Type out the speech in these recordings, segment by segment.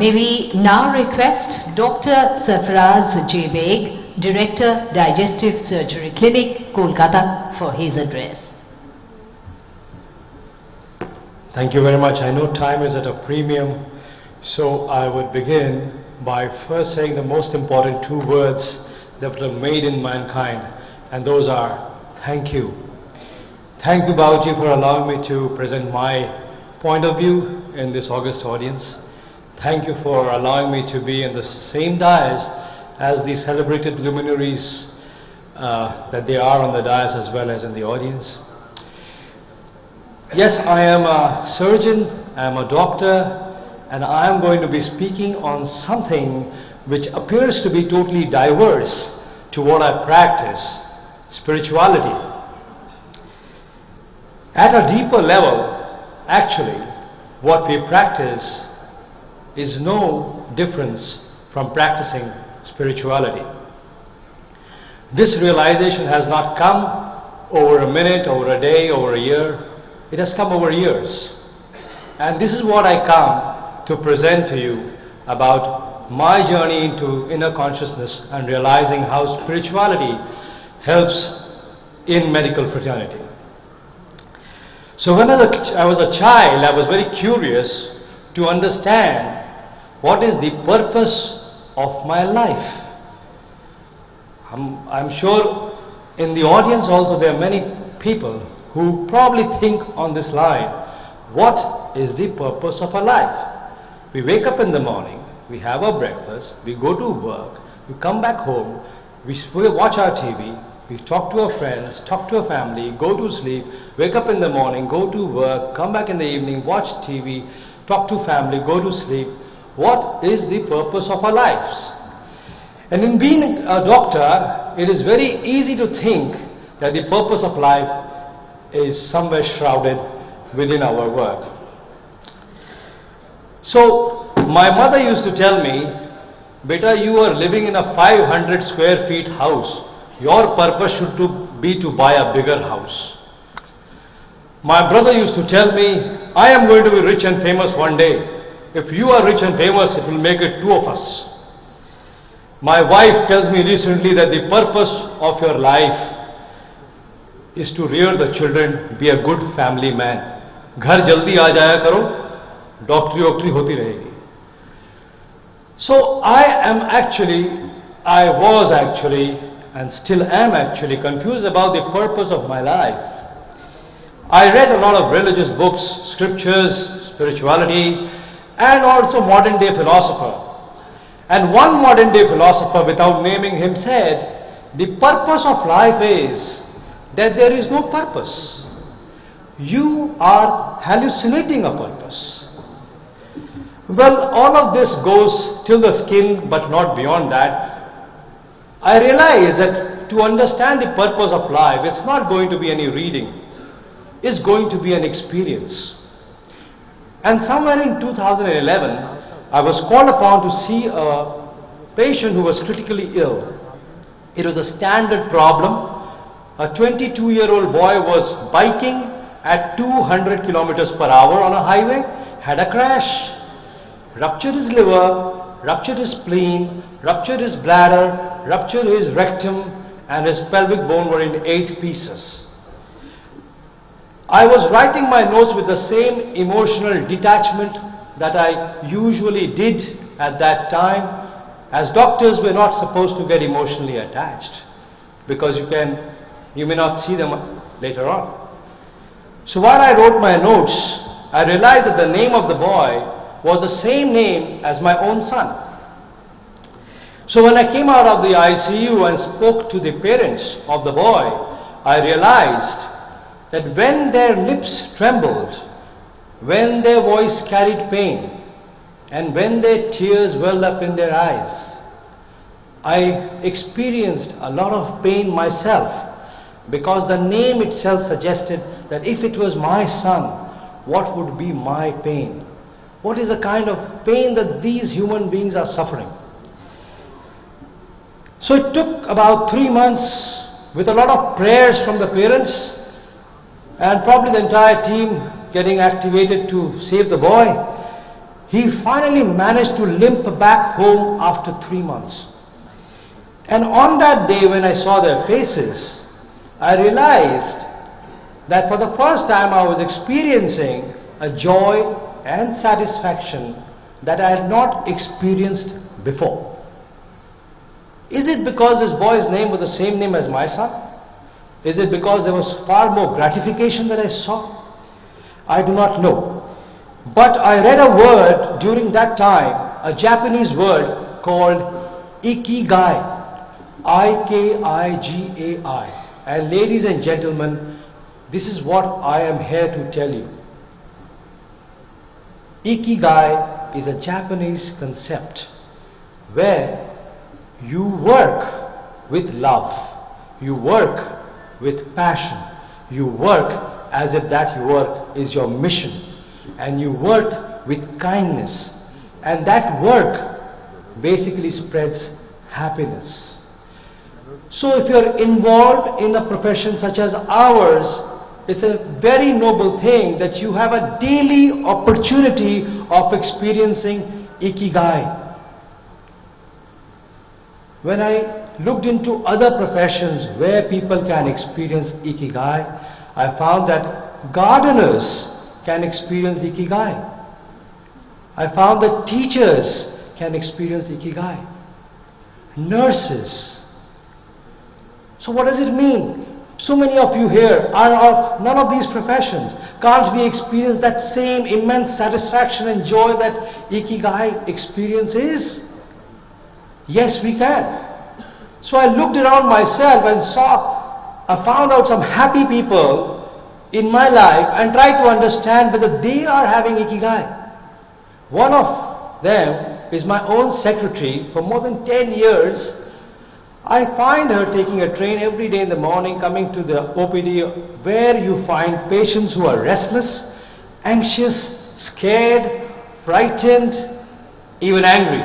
May we now request Dr. Sarfaraz Baig, Director, Digestive Surgery Clinic, Kolkata, for his address. Thank you very much. I know time is at a premium, so I would begin by first saying the most important two words that were made in mankind, and those are thank you. Thank you, Bauji, for allowing me to present my point of view in this august audience. Thank you for allowing me to be in the same dais as the celebrated luminaries that they are on the dais as well as in the audience. Yes, I am a surgeon, I am a doctor, and I am going to be speaking on something which appears to be totally diverse to what I practice, spirituality. At a deeper level, actually, what we practice is no difference from practicing spirituality. This realization has not come over a minute, over a day, over a year. It has come over years. And this is what I come to present to you about my journey into inner consciousness and realizing how spirituality helps in medical fraternity. So when I was a child, I was very curious to understand what is the purpose of my life. I'm sure in the audience also there are many people who probably think on this line, what is the purpose of our life? We wake up in the morning, we have our breakfast, we go to work, we come back home, we watch our TV, we talk to our friends, talk to our family, go to sleep, wake up in the morning, go to work, come back in the evening, watch TV, talk to family, go to sleep. What is the purpose of our lives? And in being a doctor, it is very easy to think that the purpose of life is somewhere shrouded within our work. So my mother used to tell me, "Beta, you are living in a 500 square feet house. Your purpose should be to buy a bigger house." My brother used to tell me, "I am going to be rich and famous one day. If you are rich and famous, it will make it two of us." My wife tells me recently that the purpose of your life is to rear the children, be a good family man. घर जल्दी आ जाया करो, डॉक्टरी वॉक्टरी होती रहेगी. So I was actually, and still am actually confused about the purpose of my life. I read a lot of religious books, scriptures, spirituality, and also modern day philosopher. And one modern day philosopher, without naming him, said, the purpose of life is that there is no purpose. You are hallucinating a purpose. Well, all of this goes till the skin, but not beyond that. I realize that to understand the purpose of life, it's not going to be any reading. It's going to be an experience. And somewhere in 2011, I was called upon to see a patient who was critically ill. It was a standard problem. A 22-year-old boy was biking at 200 kilometers per hour on a highway, had a crash, ruptured his liver, ruptured his spleen, ruptured his bladder, ruptured his rectum, and his pelvic bone were in 8 pieces. I was writing my notes with the same emotional detachment that I usually did at that time, as doctors were not supposed to get emotionally attached because you may not see them later on. So while I wrote my notes, I realized that the name of the boy was the same name as my own son. So when I came out of the ICU and spoke to the parents of the boy, I realized that when their lips trembled, when their voice carried pain, and when their tears welled up in their eyes, I experienced a lot of pain myself, because the name itself suggested that if it was my son, what would be my pain? What is the kind of pain that these human beings are suffering? So it took about 3 months with a lot of prayers from the parents and probably the entire team getting activated to save the boy. he finally managed to limp back home after 3 months. And on that day when I saw their faces, I realized that for the first time I was experiencing a joy and satisfaction that I had not experienced before. Is it because this boy's name was the same name as my son? Is it because there was far more gratification that I saw? I do not know. But I read a word during that time, a Japanese word called ikigai. I-K-I-G-A-I. And ladies and gentlemen, this is what I am here to tell you. Ikigai is a Japanese concept where you work with love, you work with passion, you work as if that your work is your mission, and you work with kindness, and that work basically spreads happiness. So if you're involved in a profession such as ours, it's a very noble thing that you have a daily opportunity of experiencing ikigai. When I looked into other professions where people can experience ikigai, I found that gardeners can experience ikigai. I found that teachers can experience ikigai. Nurses. So what does it mean? So many of you here are of none of these professions. Can't we experience that same immense satisfaction and joy that ikigai experience is? Yes, we can. So I looked around myself and I found out some happy people in my life and tried to understand whether they are having ikigai. One of them is my own secretary for more than 10 years. I find her taking a train every day in the morning, coming to the OPD where you find patients who are restless, anxious, scared, frightened, even angry.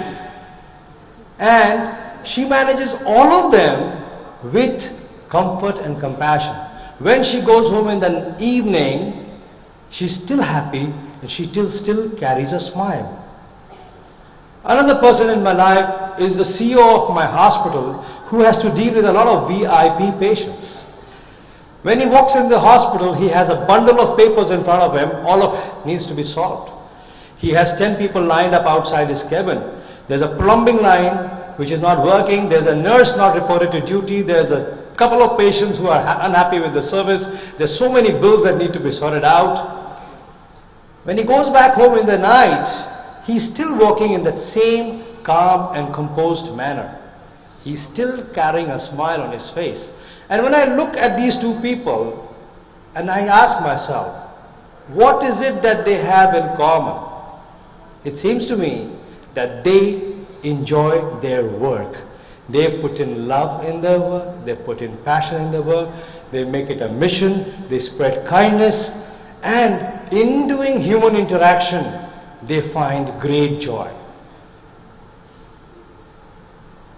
And she manages all of them with comfort and compassion. When she goes home in the evening, she's still happy and she still carries a smile. Another person in my life is the CEO of my hospital who has to deal with a lot of VIP patients. When he walks in the hospital, he has a bundle of papers in front of him, all of it needs to be solved. He has 10 people lined up outside his cabin. There's a plumbing line which is not working, there's a nurse not reported to duty, there's a couple of patients who are unhappy with the service, there's so many bills that need to be sorted out. When he goes back home in the night, he's still working in that same calm and composed manner. He's still carrying a smile on his face. And when I look at these two people and I ask myself, what is it that they have in common? It seems to me that they enjoy their work. They put in love in their work, they put in passion in their work, they make it a mission, they spread kindness, and in doing human interaction, they find great joy.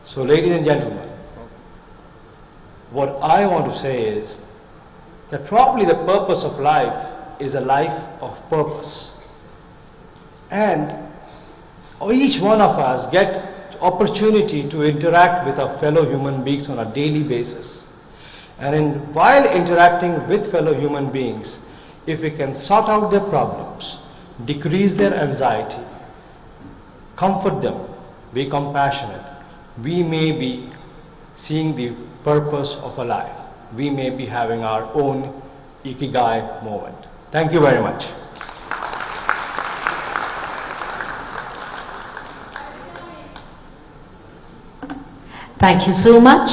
So ladies and gentlemen, what I want to say is that probably the purpose of life is a life of purpose. And each one of us get opportunity to interact with our fellow human beings on a daily basis. And while interacting with fellow human beings, if we can sort out their problems, decrease their anxiety, comfort them, be compassionate, we may be seeing the purpose of a life. We may be having our own ikigai moment. Thank you very much. Thank you so much.